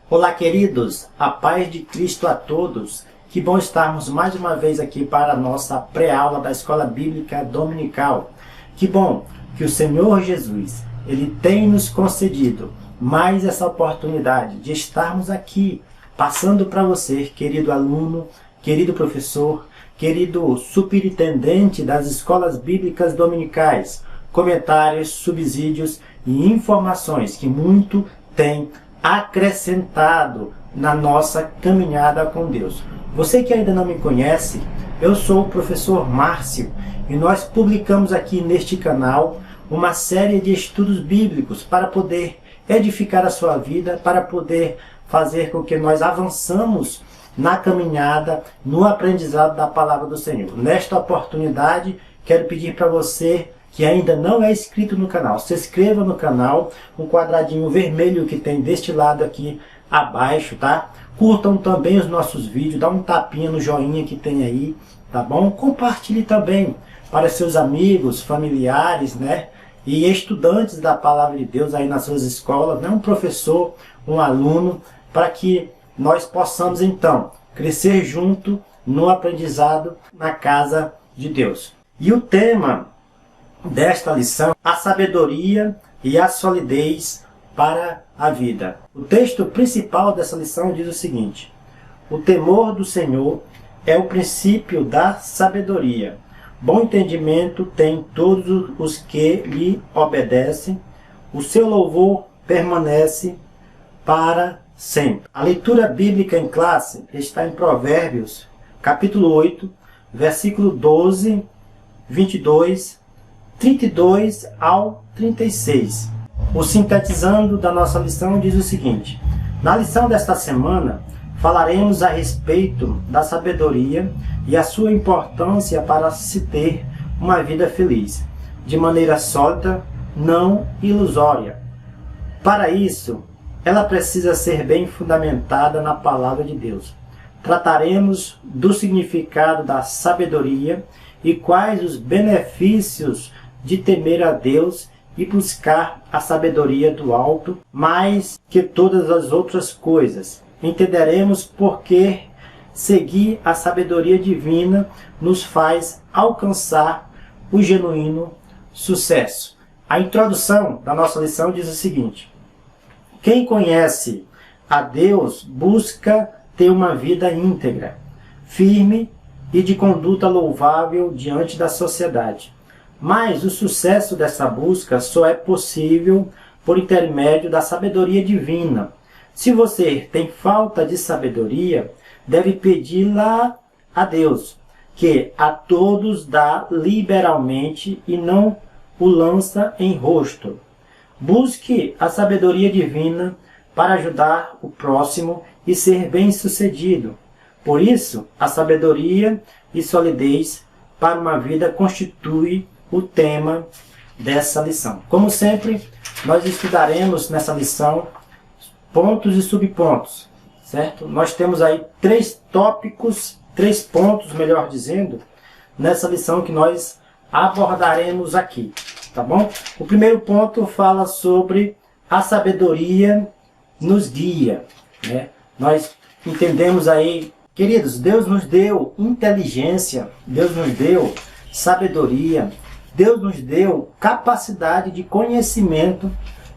Olá, queridos, a paz de Cristo a todos. Que bom estarmos mais uma vez aqui para a nossa pré-aula da Escola Bíblica Dominical. Que bom que o Senhor Jesus, Ele tem nos concedido mais essa oportunidade de estarmos aqui, passando para você, querido aluno, querido professor, querido superintendente das Escolas Bíblicas Dominicais, comentários, subsídios e informações que muito tem acrescentado na nossa caminhada com Deus. Você que ainda não me conhece, eu sou o professor Márcio e nós publicamos aqui neste canal uma série de estudos bíblicos para poder edificar a sua vida, para poder fazer com que nós avançamos na caminhada, no aprendizado da palavra do Senhor. Nesta oportunidade, quero pedir para você que ainda não é inscrito no canal, se inscreva no canal, um quadradinho vermelho que tem deste lado aqui abaixo, tá? Curtam também os nossos vídeos, dá um tapinha no joinha que tem aí, tá bom? Compartilhe também para seus amigos, familiares, né? E estudantes da palavra de Deus aí nas suas escolas, né? Um professor, um aluno, para que nós possamos então crescer junto no aprendizado na casa de Deus. E o tema desta lição, a sabedoria e a solidez para a vida. O texto principal dessa lição diz o seguinte: o temor do Senhor é o princípio da sabedoria. Bom entendimento tem todos os que lhe obedecem. O seu louvor permanece para sempre. A leitura bíblica em classe está em Provérbios, capítulo 8, versículo 12, 22, 32 ao 36. O sintetizando da nossa lição diz o seguinte: na lição desta semana falaremos a respeito da sabedoria e a sua importância para se ter uma vida feliz, de maneira sólida, não ilusória. Para isso, ela precisa ser bem fundamentada na palavra de Deus. Trataremos do significado da sabedoria e quais os benefícios de temer a Deus e buscar a sabedoria do alto, mais que todas as outras coisas. Entenderemos por que seguir a sabedoria divina nos faz alcançar o genuíno sucesso. A introdução da nossa lição diz o seguinte: quem conhece a Deus busca ter uma vida íntegra, firme e de conduta louvável diante da sociedade. Mas o sucesso dessa busca só é possível por intermédio da sabedoria divina. Se você tem falta de sabedoria, deve pedi-la a Deus, que a todos dá liberalmente e não o lança em rosto. Busque a sabedoria divina para ajudar o próximo e ser bem-sucedido. Por isso, a sabedoria e solidez para uma vida constitui o tema dessa lição. Como sempre, nós estudaremos nessa lição pontos e subpontos, certo? Nós temos aí três pontos, melhor dizendo, nessa lição que nós abordaremos aqui, tá bom? O primeiro ponto fala sobre a sabedoria nos guia, né? Nós entendemos aí, queridos, Deus nos deu inteligência, Deus nos deu sabedoria, Deus nos deu capacidade de conhecimento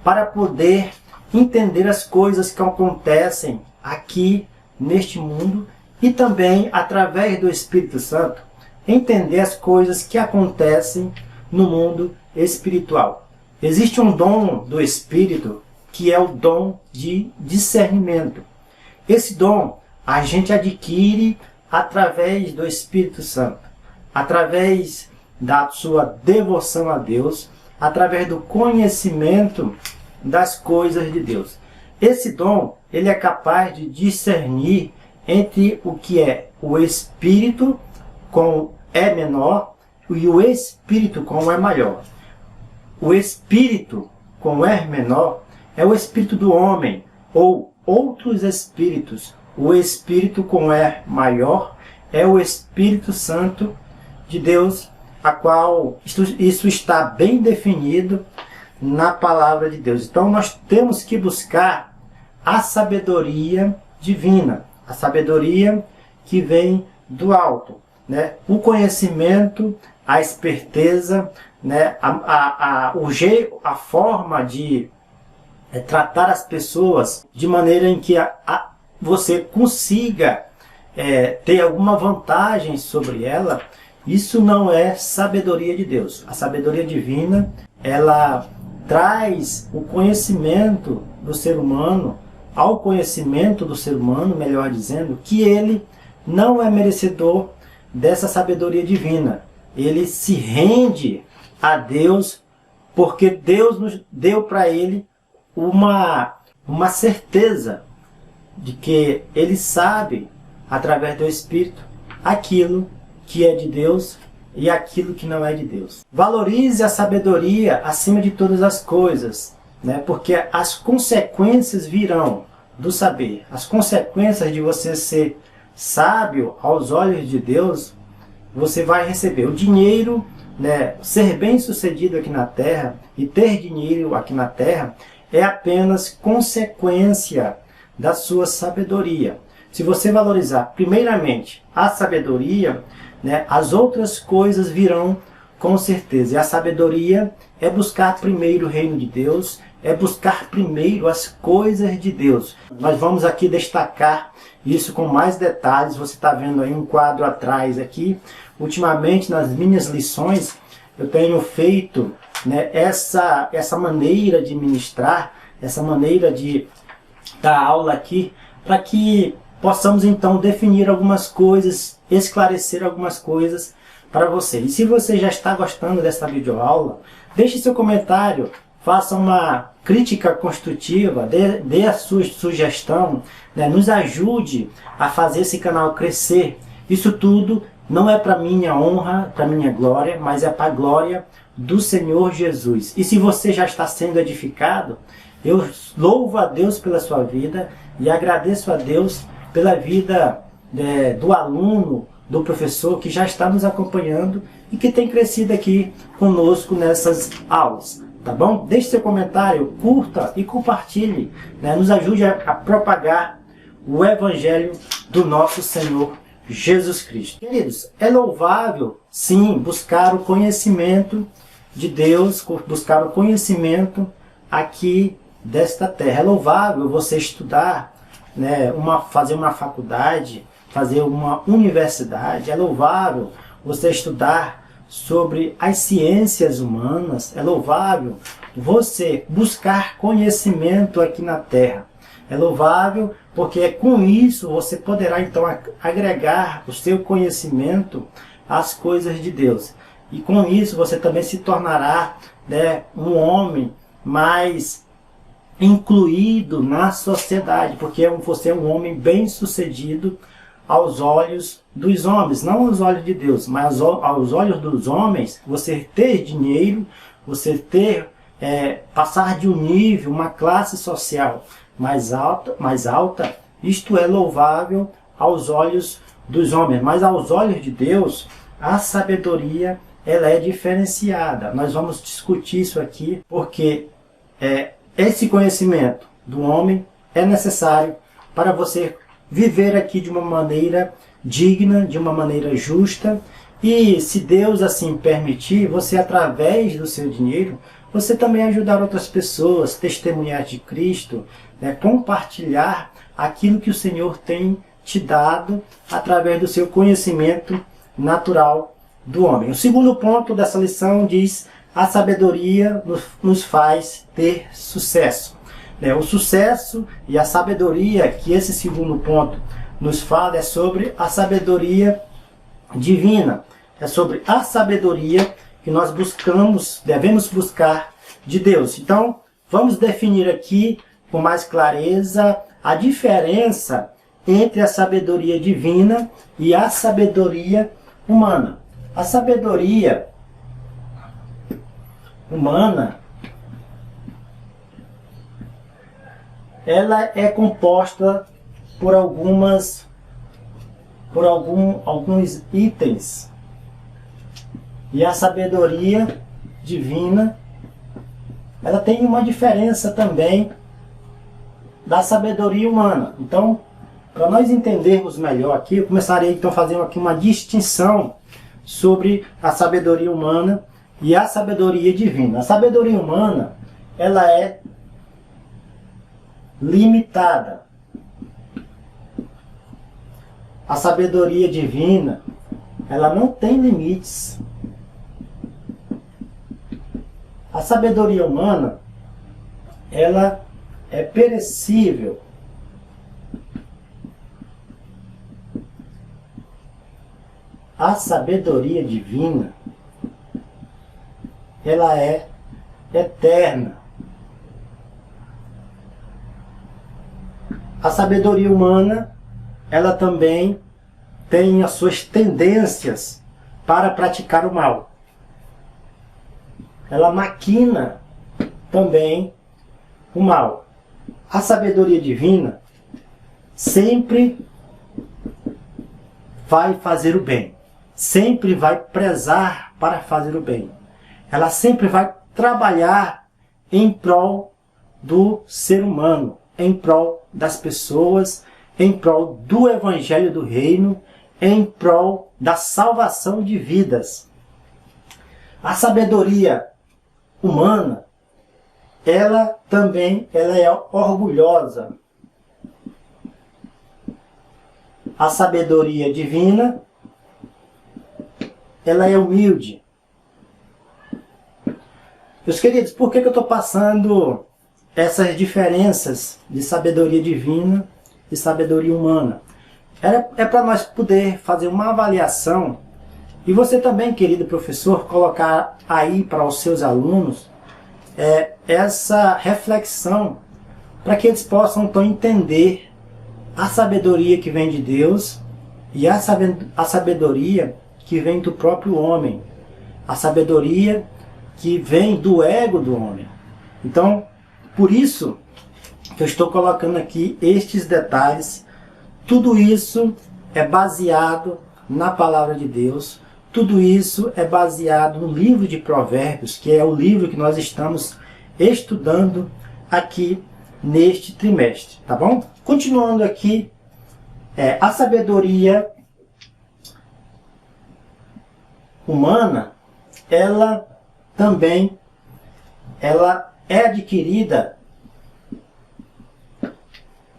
para poder entender as coisas que acontecem aqui neste mundo e também, através do Espírito Santo, entender as coisas que acontecem no mundo espiritual. Existe um dom do Espírito que é o dom de discernimento. Esse dom a gente adquire através do Espírito Santo, através da sua devoção a Deus, através do conhecimento das coisas de Deus. Esse dom, ele é capaz de discernir entre o que é o Espírito com E menor e o Espírito com E maior. O Espírito com E menor é o Espírito do homem, ou outros espíritos. O Espírito com E maior é o Espírito Santo de Deus, a qual isso está bem definido na palavra de Deus. Então nós temos que buscar a sabedoria divina, a sabedoria que vem do alto, né? O conhecimento, a esperteza, né? A forma de tratar as pessoas de maneira em que você consiga ter alguma vantagem sobre ela. Isso não é sabedoria de Deus. A sabedoria divina, ela traz o conhecimento do ser humano, ao conhecimento do ser humano, melhor dizendo, que ele não é merecedor dessa sabedoria divina. Ele se rende a Deus, porque Deus nos deu para ele uma certeza de que ele sabe, através do Espírito, aquilo que é de Deus e aquilo que não é de Deus. Valorize a sabedoria acima de todas as coisas, né? Porque as consequências virão do saber. As consequências de você ser sábio aos olhos de Deus, você vai receber o dinheiro, né? Ser bem-sucedido aqui na terra e ter dinheiro aqui na terra é apenas consequência da sua sabedoria. Se você valorizar primeiramente a sabedoria, né, as outras coisas virão com certeza. E a sabedoria é buscar primeiro o reino de Deus, é buscar primeiro as coisas de Deus. Nós vamos aqui destacar isso com mais detalhes. Você está vendo aí um quadro atrás aqui. Ultimamente, nas minhas lições, eu tenho feito, né, essa maneira de ministrar, essa maneira de dar aula aqui, para que possamos então definir algumas coisas, esclarecer algumas coisas para você. E se você já está gostando dessa videoaula, deixe seu comentário, faça uma crítica construtiva, dê a sua sugestão, né? Nos ajude a fazer esse canal crescer. Isso tudo não é para minha honra, para minha glória, mas é para a glória do Senhor Jesus. E se você já está sendo edificado, eu louvo a Deus pela sua vida e agradeço a Deus pela vida do aluno, do professor que já está nos acompanhando e que tem crescido aqui conosco nessas aulas. Tá bom? Deixe seu comentário, curta e compartilhe, né? Nos ajude a propagar o Evangelho do nosso Senhor Jesus Cristo. Queridos, é louvável, sim, buscar o conhecimento de Deus, buscar o conhecimento aqui desta terra. É louvável você estudar, né, fazer uma faculdade, fazer uma universidade. É louvável você estudar sobre as ciências humanas. É louvável você buscar conhecimento aqui na terra. É louvável porque com isso você poderá então agregar o seu conhecimento às coisas de Deus. E com isso você também se tornará, né, um homem mais incluído na sociedade, porque você é um homem bem-sucedido aos olhos dos homens, não aos olhos de Deus, mas aos olhos dos homens. Você ter dinheiro, você ter passar de um nível, uma classe social mais alta, isto é louvável aos olhos dos homens, mas aos olhos de Deus a sabedoria ela é diferenciada. Nós vamos discutir isso aqui porque esse conhecimento do homem é necessário para você viver aqui de uma maneira digna, de uma maneira justa. E se Deus assim permitir, você através do seu dinheiro, você também ajudar outras pessoas, testemunhar de Cristo, né, compartilhar aquilo que o Senhor tem te dado através do seu conhecimento natural do homem. O segundo ponto dessa lição diz: a sabedoria nos faz ter sucesso. O sucesso e a sabedoria que esse segundo ponto nos fala é sobre a sabedoria divina. É sobre a sabedoria que nós devemos buscar de Deus. Então, vamos definir aqui com mais clareza a diferença entre a sabedoria divina e a sabedoria humana. A sabedoria humana, ela é composta por alguns itens. E a sabedoria divina, ela tem uma diferença também da sabedoria humana. Então, para nós entendermos melhor aqui, eu começarei então a fazer aqui uma distinção sobre a sabedoria humana e a sabedoria divina. A sabedoria humana, ela é limitada. A sabedoria divina, ela não tem limites. A sabedoria humana, ela é perecível. A sabedoria divina, ela é eterna. A sabedoria humana, ela também tem as suas tendências para praticar o mal. Ela maquina também o mal. A sabedoria divina sempre vai fazer o bem. Sempre vai prezar para fazer o bem. Ela sempre vai trabalhar em prol do ser humano, em prol das pessoas, em prol do evangelho do reino, em prol da salvação de vidas. A sabedoria humana, ela também é orgulhosa. A sabedoria divina, ela é humilde. Meus queridos, por que eu estou passando essas diferenças de sabedoria divina e sabedoria humana? É para nós poder fazer uma avaliação e você também, querido professor, colocar aí para os seus alunos essa reflexão para que eles possam então entender a sabedoria que vem de Deus e a sabedoria que vem do próprio homem, a sabedoria que vem do ego do homem. Então, por isso que eu estou colocando aqui estes detalhes. Tudo isso é baseado na palavra de Deus. Tudo isso é baseado no livro de Provérbios, que é o livro que nós estamos estudando aqui neste trimestre, tá bom? Continuando aqui, a sabedoria humana, ela também é adquirida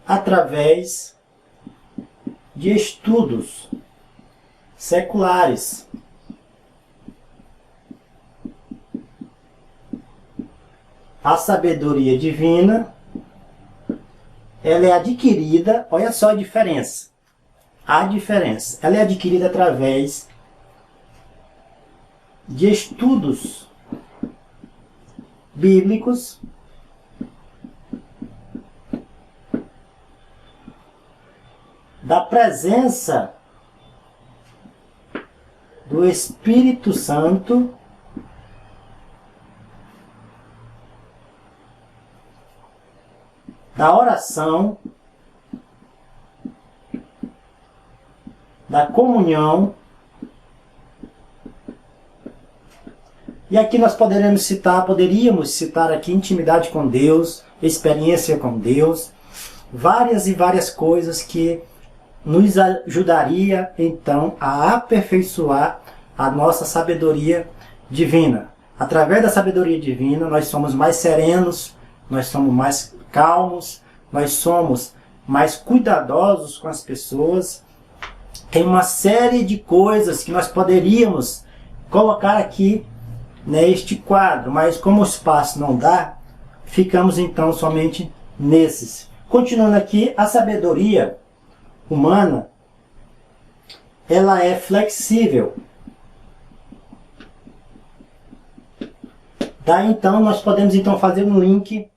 através de estudos seculares. A sabedoria divina, ela é adquirida, olha só a diferença. A diferença, ela é adquirida através de estudos bíblicos, da presença do Espírito Santo, da oração, da comunhão. E aqui nós poderíamos citar aqui intimidade com Deus, experiência com Deus, várias e várias coisas que nos ajudaria então a aperfeiçoar a nossa sabedoria divina. Através da sabedoria divina nós somos mais serenos, nós somos mais calmos, nós somos mais cuidadosos com as pessoas. Tem uma série de coisas que nós poderíamos colocar aqui neste quadro, mas como o espaço não dá, ficamos então somente nesses. Continuando aqui, a sabedoria humana, ela é flexível. Daí então nós podemos então fazer um link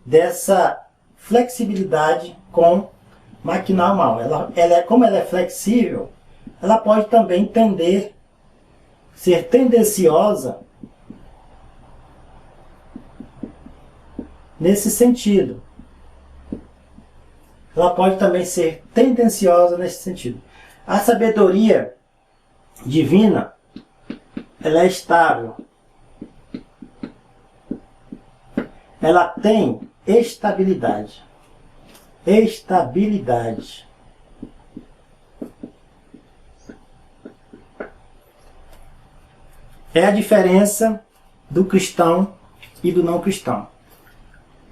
dessa flexibilidade com maquinar o mal. Como ela é flexível, ela pode também ser tendenciosa nesse sentido. Ela pode também ser tendenciosa nesse sentido. A sabedoria divina, ela é estável. ela tem estabilidade. Estabilidade. É a diferença do cristão e do não cristão.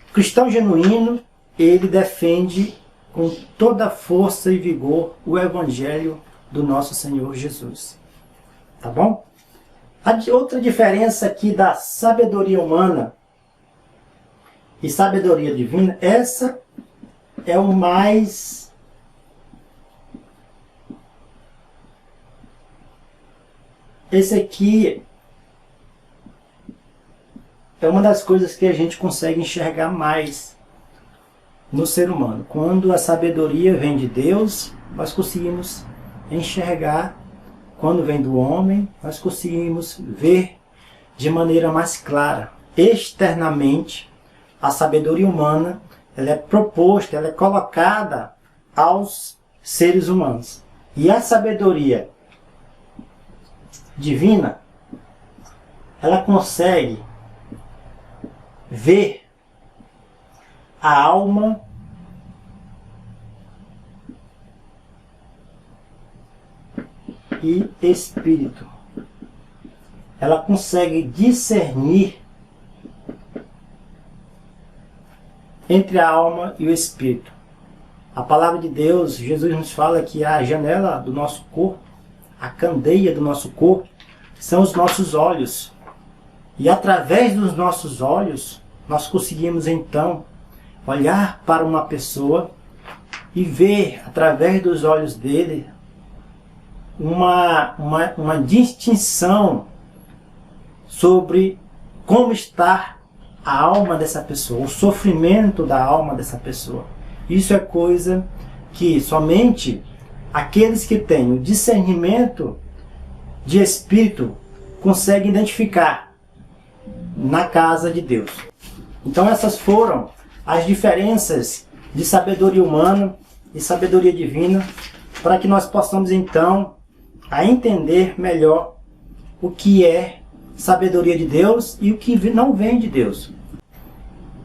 O cristão genuíno, ele defende com toda a força e vigor o Evangelho do nosso Senhor Jesus. Tá bom? Outra diferença aqui da sabedoria humana e sabedoria divina, essa é o mais esse aqui é uma das coisas que a gente consegue enxergar mais no ser humano. Quando a sabedoria vem de Deus, nós conseguimos enxergar. Quando vem do homem, nós conseguimos ver de maneira mais clara. Externamente, a sabedoria humana, ela é proposta, ela é colocada aos seres humanos. E a sabedoria divina, ela consegue ver a alma e espírito. Ela consegue discernir entre a alma e o espírito. A palavra de Deus, Jesus nos fala que a janela do nosso corpo, a candeia do nosso corpo, são os nossos olhos. E através dos nossos olhos, nós conseguimos então olhar para uma pessoa e ver através dos olhos dele uma distinção sobre como está a alma dessa pessoa, o sofrimento da alma dessa pessoa. Isso é coisa que somente aqueles que têm o discernimento de espírito conseguem identificar na casa de Deus. Então essas foram as diferenças de sabedoria humana e sabedoria divina, para que nós possamos então a entender melhor o que é sabedoria de Deus e o que não vem de Deus.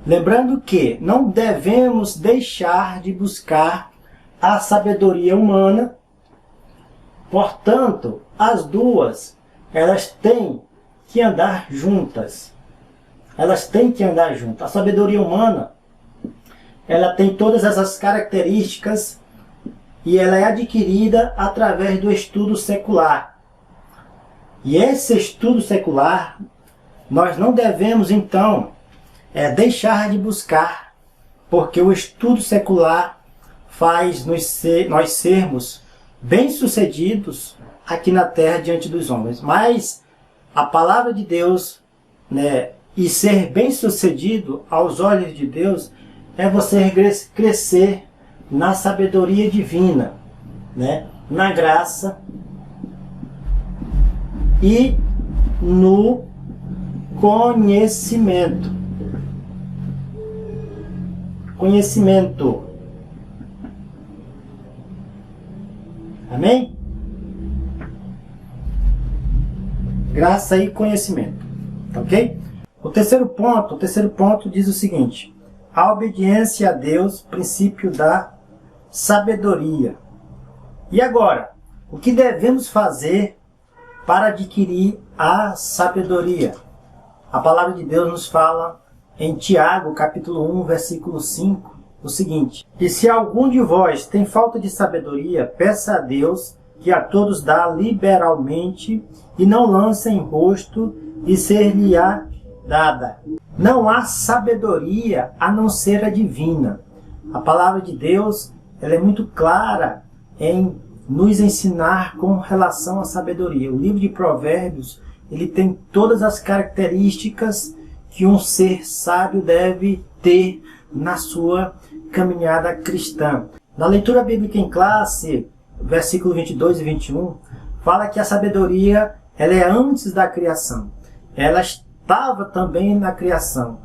Lembrando que não devemos deixar de buscar a sabedoria humana, portanto, as duas, elas têm que andar juntas. Elas têm que andar juntas. A sabedoria humana, ela tem todas essas características e ela é adquirida através do estudo secular. E esse estudo secular, nós não devemos então deixar de buscar, porque o estudo secular faz nós sermos bem-sucedidos aqui na terra diante dos homens. Mas a palavra de Deus, e ser bem-sucedido aos olhos de Deus, é você crescer na sabedoria divina, na graça e no conhecimento. Conhecimento. Amém? Graça e conhecimento. Tá ok? O terceiro ponto diz o seguinte: a obediência a Deus, princípio da sabedoria. E agora, o que devemos fazer para adquirir a sabedoria? A palavra de Deus nos fala em Tiago, capítulo 1, versículo 5, o seguinte: e se algum de vós tem falta de sabedoria, peça a Deus, que a todos dá liberalmente, e não lança em rosto, e ser-lhe-á dada. Não há sabedoria a não ser a divina. A palavra de Deus, ela é muito clara em nos ensinar com relação à sabedoria. O livro de Provérbios, ele tem todas as características que um ser sábio deve ter na sua caminhada cristã. Na leitura bíblica em classe, versículo 22 e 21, fala que a sabedoria, ela é antes da criação. Ela estava também na criação.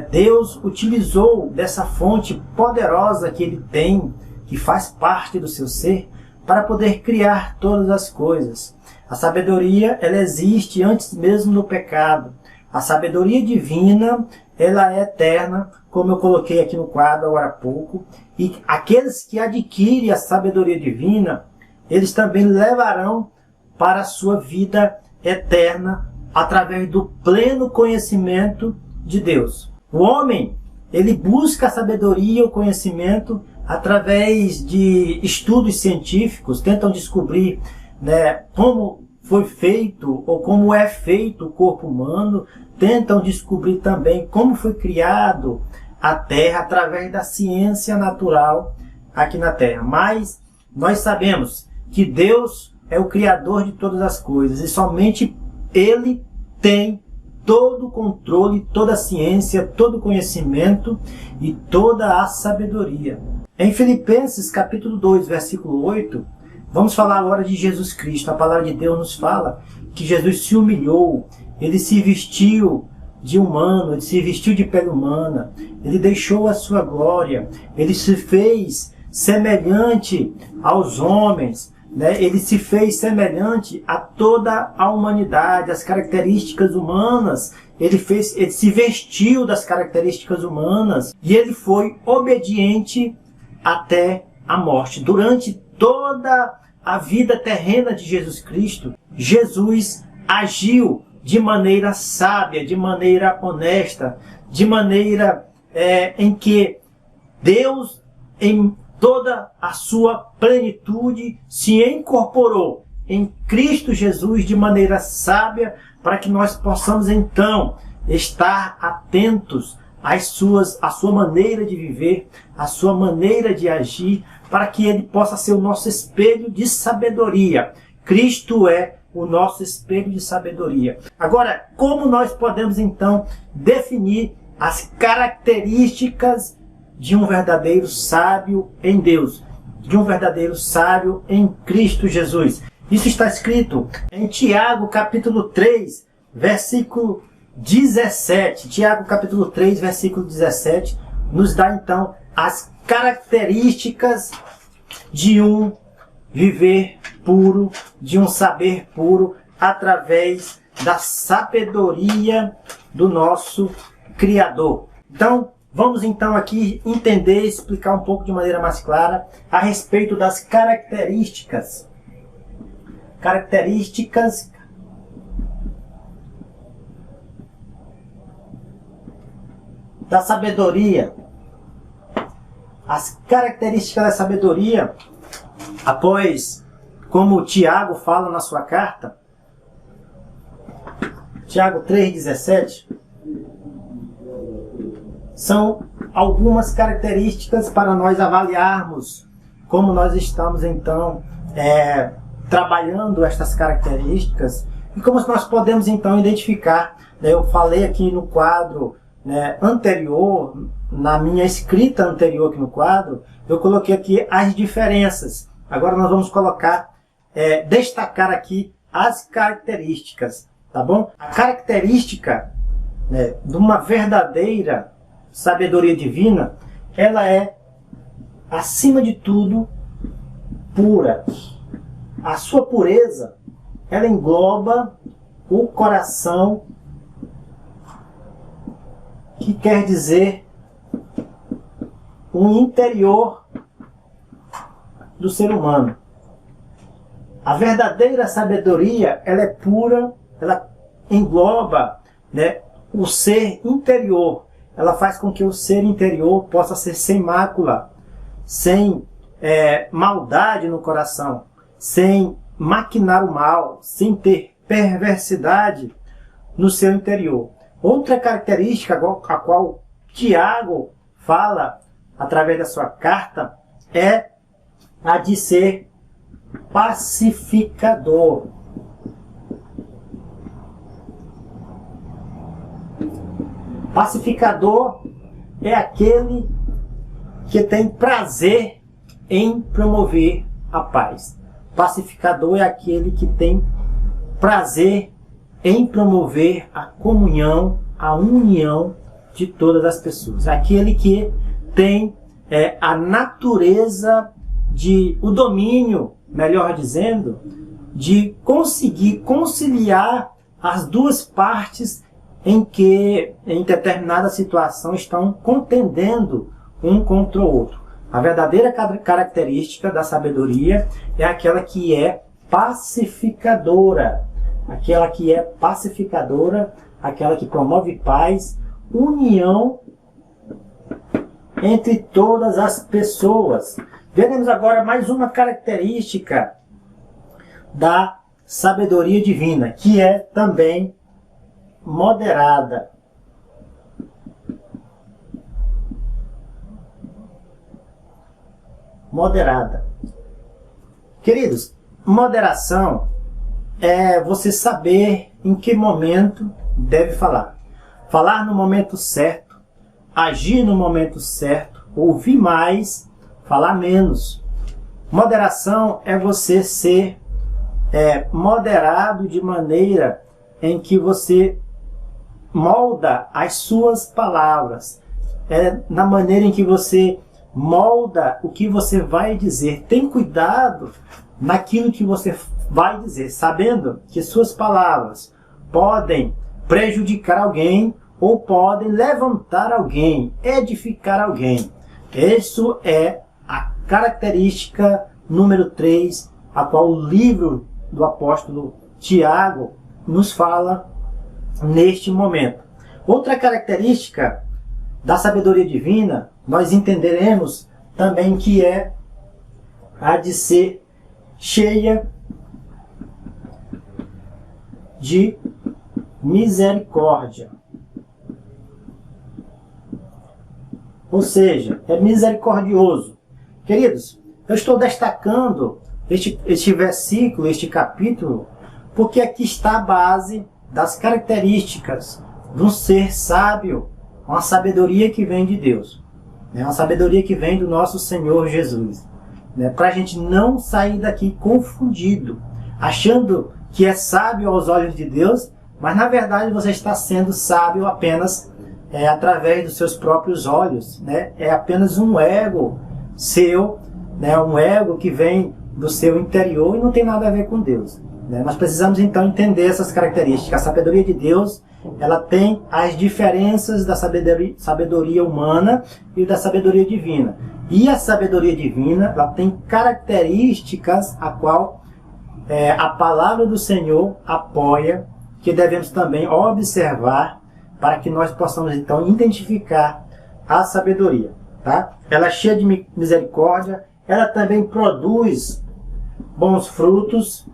Deus utilizou dessa fonte poderosa que ele tem, que faz parte do seu ser, para poder criar todas as coisas. A sabedoria, ela existe antes mesmo do pecado. A sabedoria divina, ela é eterna, como eu coloquei aqui no quadro agora há pouco. E aqueles que adquirem a sabedoria divina, eles também levarão para a sua vida eterna através do pleno conhecimento de Deus. O homem, ele busca a sabedoria e o conhecimento através de estudos científicos, tentam descobrir, né, como foi feito ou como é feito o corpo humano, tentam descobrir também como foi criado a Terra através da ciência natural aqui na Terra. Mas nós sabemos que Deus é o Criador de todas as coisas e somente Ele tem todo o controle, toda a ciência, todo o conhecimento e toda a sabedoria. Em Filipenses capítulo 2, versículo 8, vamos falar agora de Jesus Cristo. A palavra de Deus nos fala que Jesus se humilhou, Ele se vestiu de humano, Ele se vestiu de pele humana, Ele deixou a sua glória, Ele se fez semelhante aos homens, né? Ele se fez semelhante a toda a humanidade, as características humanas, ele se vestiu das características humanas e ele foi obediente até a morte. Durante toda a vida terrena de Jesus Cristo, Jesus agiu de maneira sábia, de maneira honesta, de maneira em que Deus, em toda a sua plenitude, se incorporou em Cristo Jesus de maneira sábia, para que nós possamos então estar atentos à sua maneira de viver, à sua maneira de agir, para que Ele possa ser o nosso espelho de sabedoria. Cristo é o nosso espelho de sabedoria. Agora, como nós podemos então definir as características de um verdadeiro sábio em Deus, de um verdadeiro sábio em Cristo Jesus? Isso está escrito em Tiago capítulo 3, versículo 17. Tiago capítulo 3, versículo 17, nos dá então as características de um viver puro, de um saber puro, através da sabedoria do nosso Criador. Então, vamos então aqui entender, explicar um pouco de maneira mais clara a respeito das características da sabedoria. As características da sabedoria, após, como Tiago fala na sua carta, Tiago 3,17, são algumas características para nós avaliarmos como nós estamos então trabalhando estas características e como nós podemos então identificar. Eu falei aqui no quadro anterior, na minha escrita anterior aqui no quadro, eu coloquei aqui as diferenças. Agora nós vamos destacar aqui as características, tá bom? A característica de uma verdadeira sabedoria divina, ela é, acima de tudo, pura. A sua pureza, ela engloba o coração, que quer dizer o interior do ser humano. A verdadeira sabedoria, ela é pura, ela engloba o ser interior. Ela faz com que o ser interior possa ser sem mácula, sem maldade no coração, sem maquinar o mal, sem ter perversidade no seu interior. Outra característica a qual Tiago fala através da sua carta é a de ser pacificador. Pacificador é aquele que tem prazer em promover a paz. Pacificador é aquele que tem prazer em promover a comunhão, a união de todas as pessoas. Aquele que tem a natureza o domínio, melhor dizendo, de conseguir conciliar as duas partes em que, em determinada situação, estão contendendo um contra o outro. A verdadeira característica da sabedoria é aquela que é pacificadora. Aquela que é pacificadora, aquela que promove paz, união entre todas as pessoas. Veremos agora mais uma característica da sabedoria divina, que é também moderada. Moderada. Queridos, moderação é você saber em que momento deve falar. Falar no momento certo, agir no momento certo, ouvir mais, falar menos. Moderação é você ser moderado de maneira em que você molda as suas palavras. É na maneira em que você molda o que você vai dizer. Tem cuidado naquilo que você vai dizer, sabendo que suas palavras podem prejudicar alguém ou podem levantar alguém, edificar alguém. Isso é a característica número 3, a qual o livro do apóstolo Tiago nos fala neste momento. Outra característica da sabedoria divina, nós entenderemos também que é a de ser cheia de misericórdia. Ou seja, é misericordioso. Queridos, eu estou destacando este versículo, este capítulo, porque aqui está a base das características de um ser sábio, uma sabedoria que vem de Deus, uma sabedoria que vem do nosso Senhor Jesus, para a gente não sair daqui confundido, achando que é sábio aos olhos de Deus, mas na verdade você está sendo sábio apenas através dos seus próprios olhos, é apenas um ego seu, um ego que vem do seu interior e não tem nada a ver com Deus. Nós precisamos então entender essas características. A sabedoria de Deus, ela tem as diferenças da sabedoria humana e da sabedoria divina. E a sabedoria divina, ela tem características a qual a palavra do Senhor apoia, que devemos também observar para que nós possamos então identificar a sabedoria. Tá? Ela é cheia de misericórdia, ela também produz bons frutos.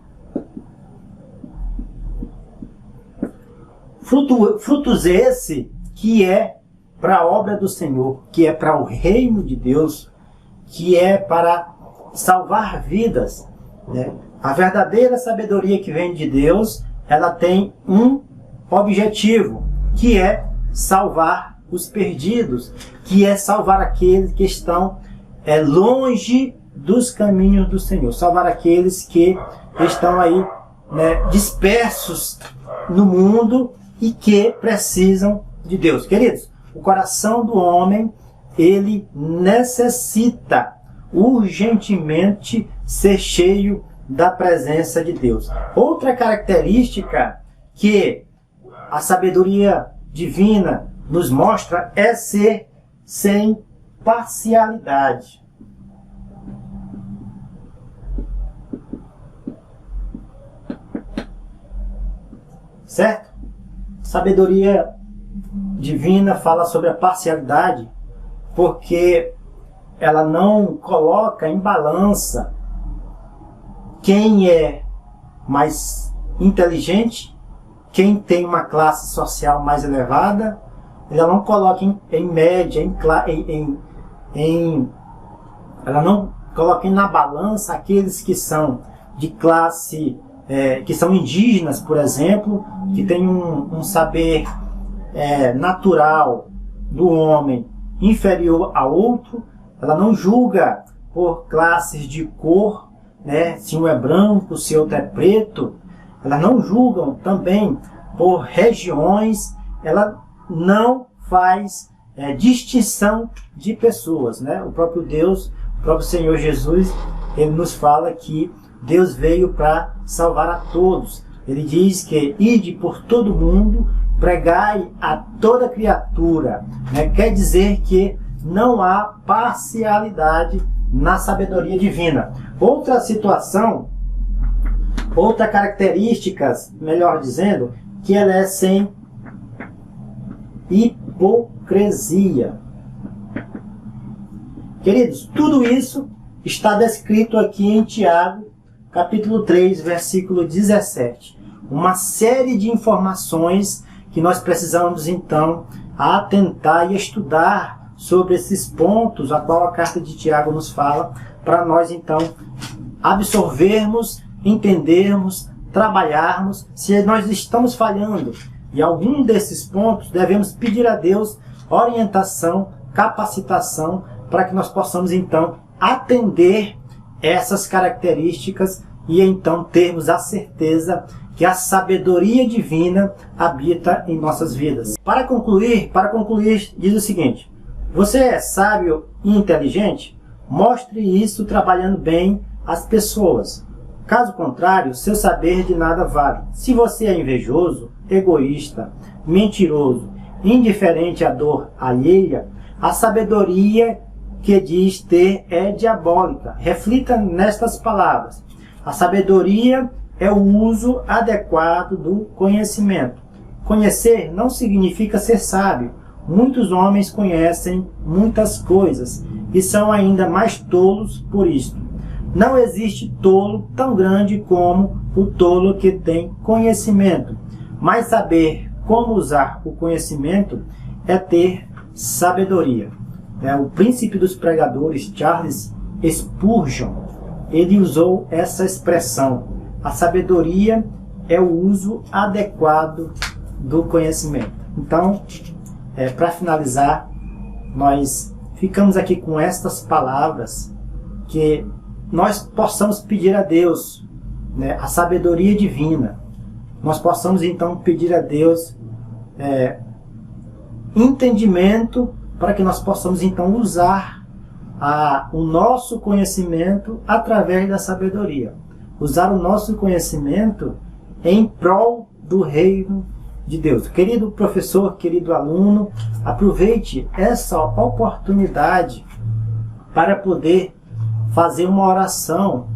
Frutos esse que é para a obra do Senhor, que é para o reino de Deus, que é para salvar vidas. A verdadeira sabedoria que vem de Deus, ela tem um objetivo, que é salvar os perdidos, que é salvar aqueles que estão longe dos caminhos do Senhor, salvar aqueles que estão aí dispersos no mundo e que precisam de Deus. Queridos, o coração do homem, ele necessita urgentemente ser cheio da presença de Deus. Outra característica que a sabedoria divina nos mostra é ser sem parcialidade. Certo? Sabedoria divina fala sobre a parcialidade porque ela não coloca em balança quem é mais inteligente, quem tem uma classe social mais elevada. Ela não coloca em média, ela não coloca na balança aqueles que são de classe, que são indígenas, por exemplo, que têm um saber natural do homem inferior a outro. Ela não julga por classes de cor, se um é branco, se outro é preto. Elas não julgam também por regiões. Ela não faz distinção de pessoas. O próprio Deus, o próprio Senhor Jesus, ele nos fala que Deus veio para salvar a todos. Ele diz que ide por todo mundo, pregai a toda criatura. Quer dizer que não há parcialidade na sabedoria divina. Outra situação, outra característica, melhor dizendo, que ela é sem hipocrisia. Queridos, tudo isso está descrito aqui em Tiago, capítulo 3, versículo 17. Uma série de informações que nós precisamos, então, atentar e estudar sobre esses pontos, a qual a carta de Tiago nos fala, para nós, então, absorvermos, entendermos, trabalharmos. Se nós estamos falhando em algum desses pontos, devemos pedir a Deus orientação, capacitação, para que nós possamos, então, atender essas características e, então, termos a certeza que a sabedoria divina habita em nossas vidas. Para concluir, diz o seguinte: você é sábio e inteligente? Mostre isso trabalhando bem as pessoas. Caso contrário, seu saber de nada vale. Se você é invejoso, egoísta, mentiroso, indiferente à dor alheia, a sabedoria que diz ter é diabólica. Reflita nestas palavras. A sabedoria é o uso adequado do conhecimento. Conhecer não significa ser sábio. Muitos homens conhecem muitas coisas e são ainda mais tolos por isto. Não existe tolo tão grande como o tolo que tem conhecimento. Mas saber como usar o conhecimento é ter sabedoria. O príncipe dos pregadores, Charles Spurgeon, ele usou essa expressão: a sabedoria é o uso adequado do conhecimento. Então, para finalizar, nós ficamos aqui com estas palavras, que nós possamos pedir a Deus, a sabedoria divina. Nós possamos, então, pedir a Deus entendimento, para que nós possamos, então, usar o nosso conhecimento através da sabedoria. Usar o nosso conhecimento em prol do reino de Deus. Querido professor, querido aluno, aproveite essa oportunidade para poder fazer uma oração,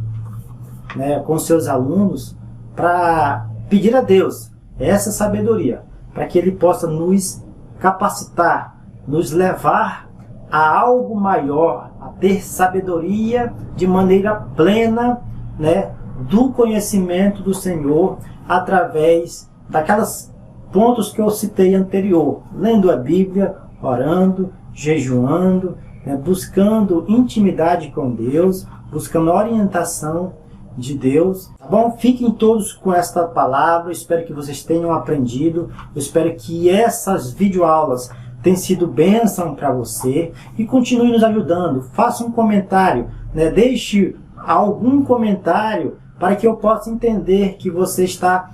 com seus alunos, para pedir a Deus essa sabedoria, para que Ele possa nos capacitar, nos levar a algo maior, a ter sabedoria de maneira plena, do conhecimento do Senhor, através daquelas pontos que eu citei anterior, lendo a Bíblia, orando, jejuando, buscando intimidade com Deus, buscando orientação de Deus. Tá bom? Fiquem todos com esta palavra. Eu espero que vocês tenham aprendido. Eu espero que essas videoaulas tenham sido bênção para você e continue nos ajudando. Faça um comentário, deixe algum comentário para que eu possa entender que você está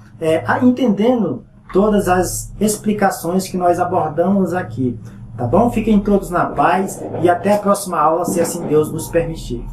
entendendo todas as explicações que nós abordamos aqui. Tá bom? Fiquem todos na paz e até a próxima aula, se assim Deus nos permitir.